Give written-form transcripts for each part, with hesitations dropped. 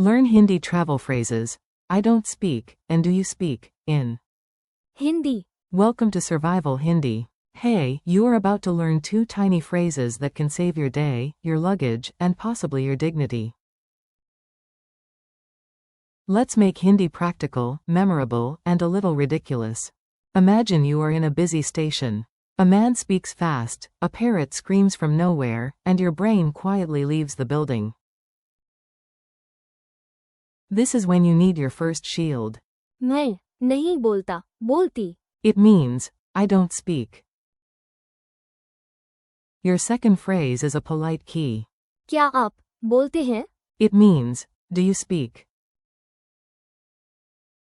Learn Hindi travel phrases. I don't speak, and do you speak, in Hindi. Welcome to Survival Hindi. Hey, you are about to learn 2 tiny phrases that can save your day, your luggage, and possibly your dignity. Let's make Hindi practical, memorable, and a little ridiculous. Imagine you are in a busy station. A man speaks fast, a parrot screams from nowhere, and your brain quietly leaves the building. This is when you need your first shield. मैं नहीं बोलता, बोलती. It means, I don't speak. Your second phrase is a polite key. क्या आप बोलते हैं? It means, do you speak?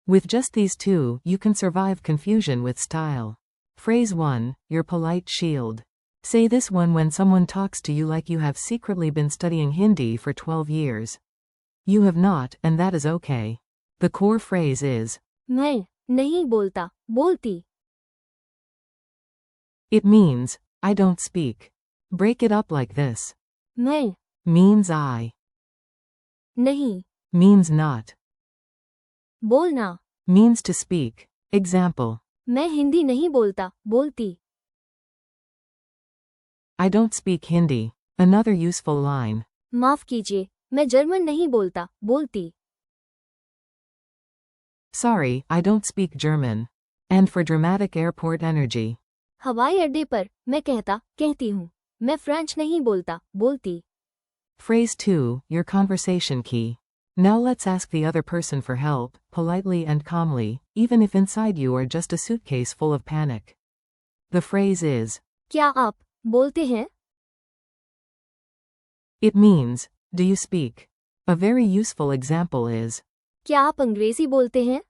With just these 2, you can survive confusion with style. Phrase 1, your polite shield. Say this one when someone talks to you like you have secretly been studying Hindi for 12 years. You have not, and that is okay. The core phrase is, मैं नहीं बोलता, बोलती. it means, I don't speak. Break it up like this. मैं Means I. नहीं. Means not. बोलना. Means to speak. Example. मैं हिंदी नहीं बोलता, बोलती. I don't speak Hindi. Another useful line. माफ कीजिए, मैं जर्मन नहीं बोलता, बोलती. Sorry, I don't speak German. And for dramatic airport energy. हवाई अड्डे पर मैं कहती हूँ. मैं फ्रेंच नहीं बोलता, बोलती. Phrase 2, your conversation key. Now let's ask the other person for help, politely and calmly, even if inside you are just a suitcase full of panic. The phrase is, क्या आप बोलते हैं? it means, do you speak? A very useful example is, क्या आप अंग्रेजी बोलते हैं?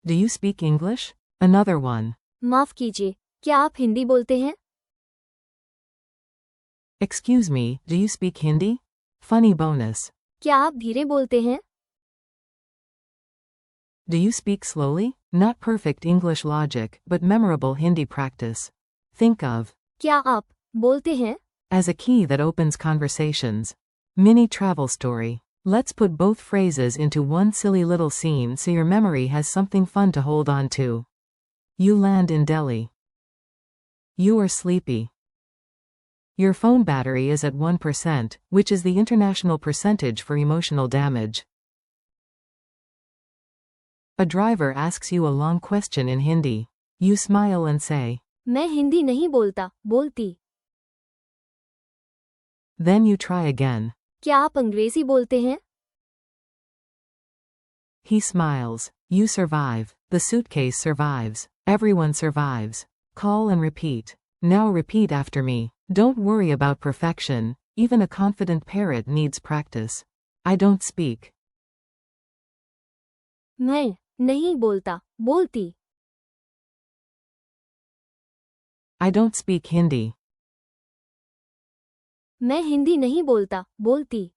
do you speak English? Another one. माफ कीजिए, क्या आप हिंदी बोलते हैं? Excuse me, do you speak Hindi? Funny bonus. क्या आप धीरे बोलते हैं? Do you speak slowly? Not perfect English logic, but memorable Hindi practice. Think of, क्या आप बोलते हैं? as a key that opens conversations. Mini travel story. Let's put both phrases into one silly little scene so your memory has something fun to hold on to. You land in Delhi. You are sleepy. Your phone battery is at 1%, which is the international percentage for emotional damage. A driver asks you a long question in Hindi. You smile and say, मैं हिंदी नहीं बोलता, बोलती. then you try again. क्या आप अंग्रेजी बोलते हैं? He smiles. You survive. The suitcase survives. Everyone survives. Call and repeat. Now repeat after me. Don't worry about perfection. Even a confident parrot needs practice. I don't speak. मैं नहीं बोलता, बोलती. I don't speak Hindi. मैं हिंदी नहीं बोलता, बोलती.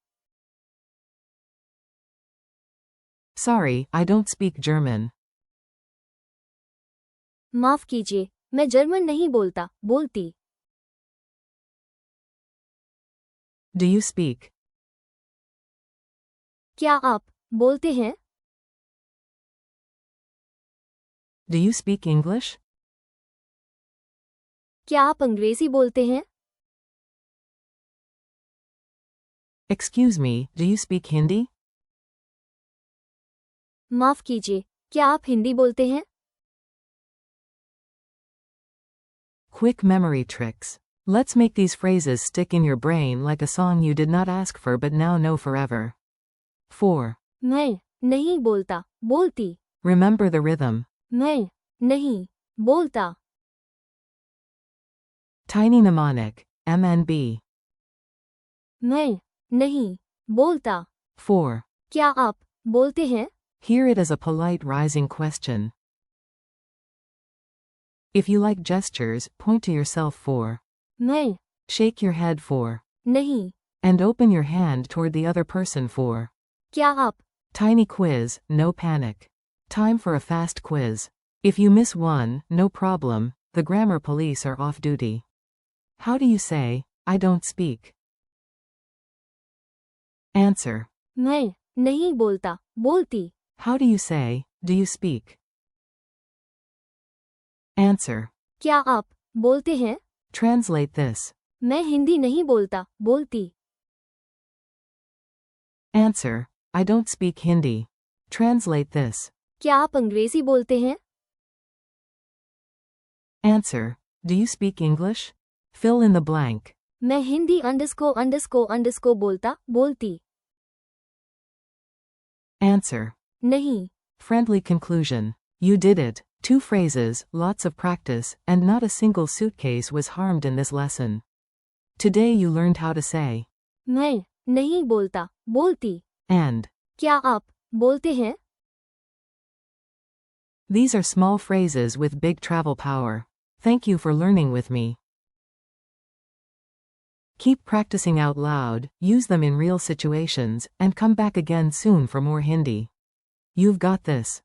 Sorry, I don't speak German. माफ कीजिए, मैं जर्मन नहीं बोलता, बोलती. Do you speak? क्या आप बोलते हैं? Do you speak English? क्या आप अंग्रेजी बोलते हैं? Excuse me, do you speak Hindi? माफ कीजिए, क्या आप हिंदी बोलते हैं? Quick memory tricks. Let's make these phrases stick in your brain like a song you did not ask for but now know forever. 4. मैं नहीं बोलता, बोलती. Remember the rhythm. मैं नहीं बोलता. Tiny mnemonic, MNB. मैं नहीं बोलता. 4. क्या आप बोलते हैं? Hear it as a polite rising question. If you like gestures, point to yourself 4. मैं Shake your head 4. नहीं. And open your hand toward the other person 4. क्या आप? Tiny quiz, no panic. Time for a fast quiz. If you miss one, no problem, the grammar police are off duty. How do you say, I don't speak? Answer. मैं नहीं बोलता, बोलती. How do you say, do you speak? Answer. क्या आप बोलते हैं? Translate this. मैं हिंदी नहीं बोलता, बोलती. Answer. I don't speak Hindi. Translate this. क्या आप अंग्रेजी बोलते हैं? Answer. Do you speak English? Fill in the blank. मैं हिंदी _ बोलता, बोलती. Answer. नहीं. Friendly conclusion. You did it. 2 phrases, lots of practice, and not a single suitcase was harmed in this lesson. Today you learned how to say मैं नहीं बोलता, बोलती. and. क्या आप बोलते हैं? These are small phrases with big travel power. Thank you for learning with me. Keep practicing out loud, use them in real situations, and come back again soon for more Hindi. You've got this.